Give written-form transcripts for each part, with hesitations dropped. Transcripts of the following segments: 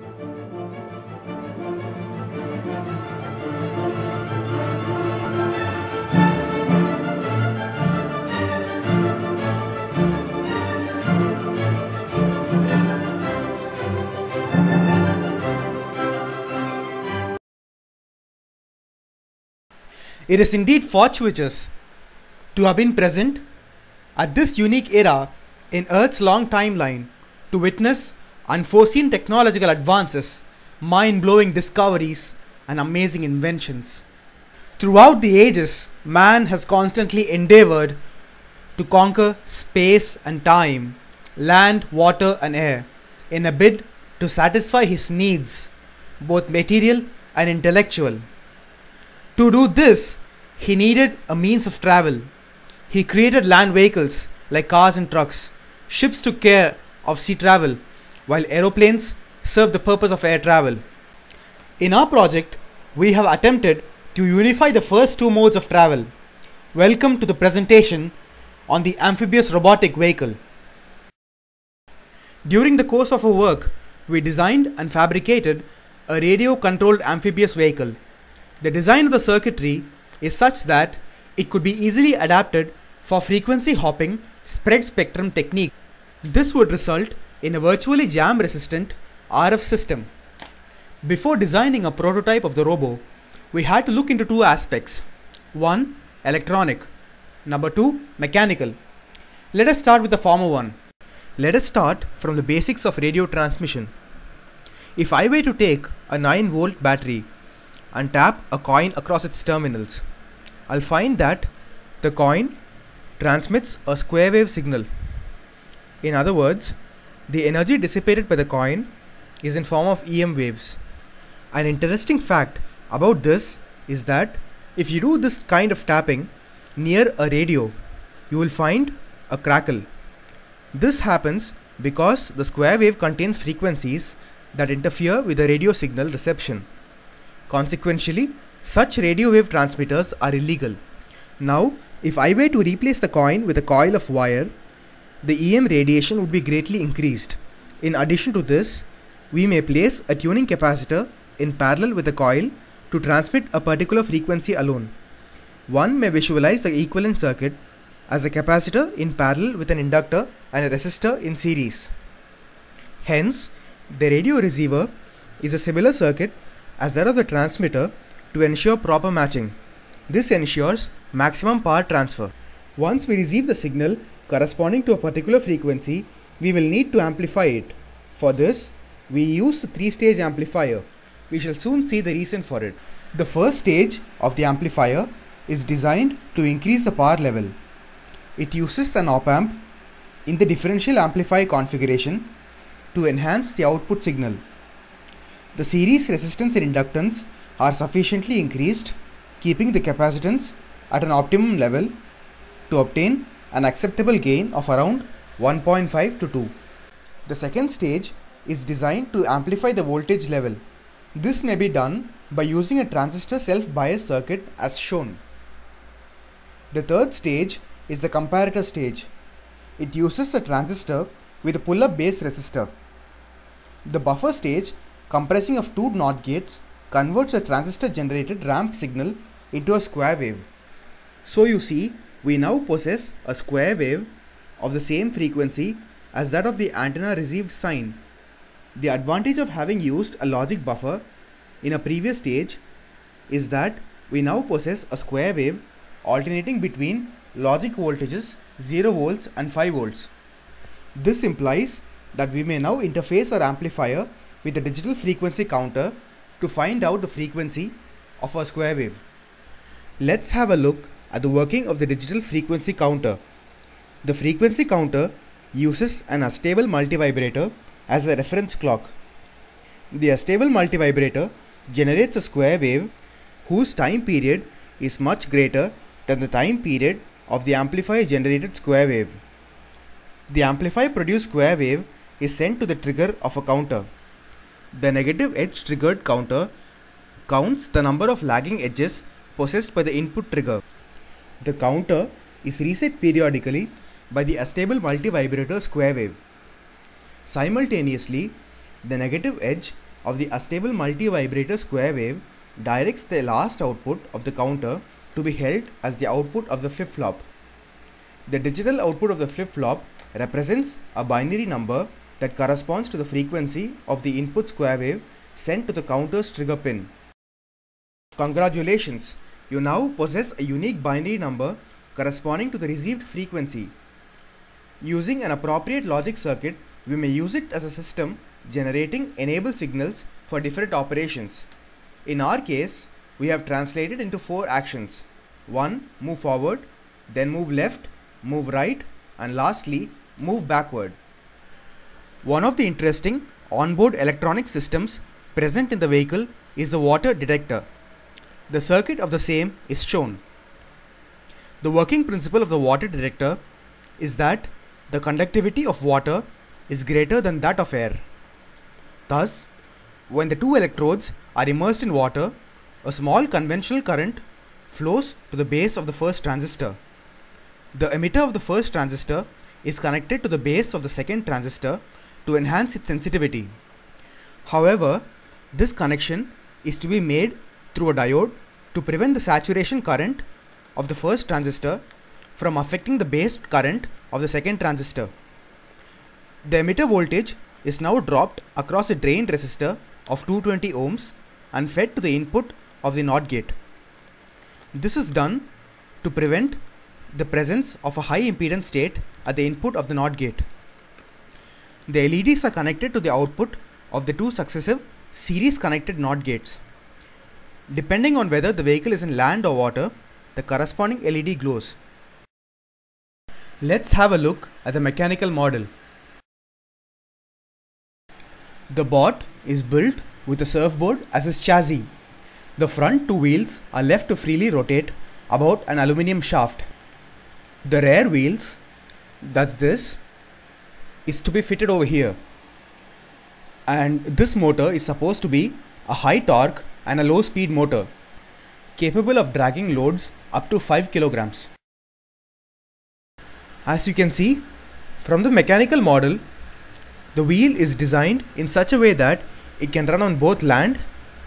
It is indeed fortuitous to have been present at this unique era in Earth's long timeline to witness unforeseen technological advances, mind-blowing discoveries, and amazing inventions. Throughout the ages, man has constantly endeavored to conquer space and time, land, water, and air in a bid to satisfy his needs, both material and intellectual. To do this, he needed a means of travel. He created land vehicles like cars and trucks. Ships took care of sea travel, while aeroplanes served the purpose of air travel. In our project, we have attempted to unify the first two modes of travel. Welcome to the presentation on the Amphibious Robotic Vehicle. During the course of our work, we designed and fabricated a radio-controlled amphibious vehicle. The design of the circuitry is such that it could be easily adapted for frequency hopping spread spectrum technique. This would result in a virtually jam-resistant RF system. Before designing a prototype of the robo, we had to look into two aspects. One, electronic. Number two, mechanical. Let us start with the former one. Let us start from the basics of radio transmission. If I were to take a 9-volt battery and tap a coin across its terminals, I'll find that the coin transmits a square wave signal. In other words, the energy dissipated by the coin is in form of EM waves. An interesting fact about this is that if you do this kind of tapping near a radio, you will find a crackle. This happens because the square wave contains frequencies that interfere with the radio signal reception. Consequently, such radio wave transmitters are illegal. Now, if I were to replace the coin with a coil of wire, the EM radiation would be greatly increased. In addition to this, we may place a tuning capacitor in parallel with the coil to transmit a particular frequency alone. One may visualize the equivalent circuit as a capacitor in parallel with an inductor and a resistor in series. Hence, the radio receiver is a similar circuit as that of the transmitter to ensure proper matching. This ensures maximum power transfer. Once we receive the signal corresponding to a particular frequency, we will need to amplify it. For this, we use the 3-stage amplifier. We shall soon see the reason for it. The first stage of the amplifier is designed to increase the power level. It uses an op-amp in the differential amplifier configuration to enhance the output signal. The series resistance and inductance are sufficiently increased, keeping the capacitance at an optimum level to obtain an acceptable gain of around 1.5 to 2. The second stage is designed to amplify the voltage level. This may be done by using a transistor self-bias circuit as shown. The third stage is the comparator stage. It uses a transistor with a pull-up base resistor. The buffer stage, comprising of two NOT gates, converts a transistor generated ramp signal into a square wave. So you see, we now possess a square wave of the same frequency as that of the antenna received sign. The advantage of having used a logic buffer in a previous stage is that we now possess a square wave alternating between logic voltages 0 volts and 5 volts. This implies that we may now interface our amplifier with a digital frequency counter to find out the frequency of our square wave. Let's have a look at the working of the digital frequency counter. The frequency counter uses an astable multivibrator as a reference clock. The astable multivibrator generates a square wave whose time period is much greater than the time period of the amplifier generated square wave. The amplifier produced square wave is sent to the trigger of a counter. The negative edge triggered counter counts the number of lagging edges possessed by the input trigger. The counter is reset periodically by the astable multivibrator square wave. Simultaneously, the negative edge of the astable multi-vibrator square wave directs the last output of the counter to be held as the output of the flip-flop. The digital output of the flip-flop represents a binary number that corresponds to the frequency of the input square wave sent to the counter's trigger pin. Congratulations! You now possess a unique binary number corresponding to the received frequency. Using an appropriate logic circuit, we may use it as a system generating enabled signals for different operations. In our case, we have translated into 4 actions. 1. Move forward, then move left, move right, and lastly, move backward. One of the interesting onboard electronic systems present in the vehicle is the water detector. The circuit of the same is shown. The working principle of the water detector is that the conductivity of water is greater than that of air. Thus, when the 2 electrodes are immersed in water, a small conventional current flows to the base of the first transistor. The emitter of the first transistor is connected to the base of the second transistor to enhance its sensitivity. However, this connection is to be made through a diode to prevent the saturation current of the first transistor from affecting the base current of the second transistor. The emitter voltage is now dropped across a drain resistor of 220 ohms and fed to the input of the NOT gate. This is done to prevent the presence of a high impedance state at the input of the NOT gate. The LEDs are connected to the output of the 2 successive series connected NOT gates. Depending on whether the vehicle is in land or water, the corresponding LED glows. Let's have a look at the mechanical model. The bot is built with a surfboard as its chassis. The front 2 wheels are left to freely rotate about an aluminium shaft. The rear wheels, that's this, is to be fitted over here. And this motor is supposed to be a high torque and a low speed motor, capable of dragging loads up to 5 kilograms. As you can see, from the mechanical model, the wheel is designed in such a way that it can run on both land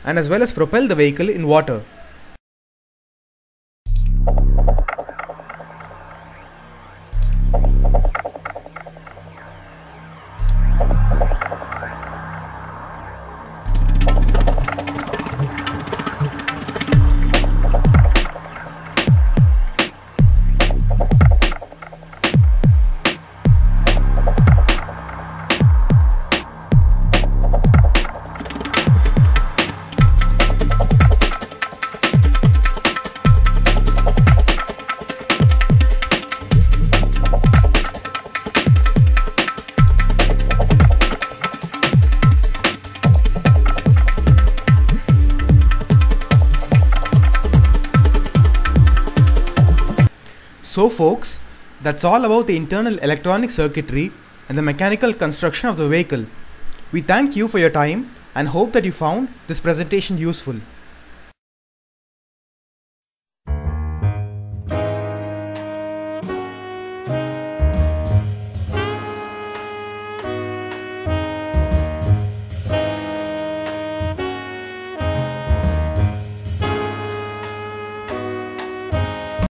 and as well as propel the vehicle in water. So folks, that's all about the internal electronic circuitry and the mechanical construction of the vehicle. We thank you for your time and hope that you found this presentation useful.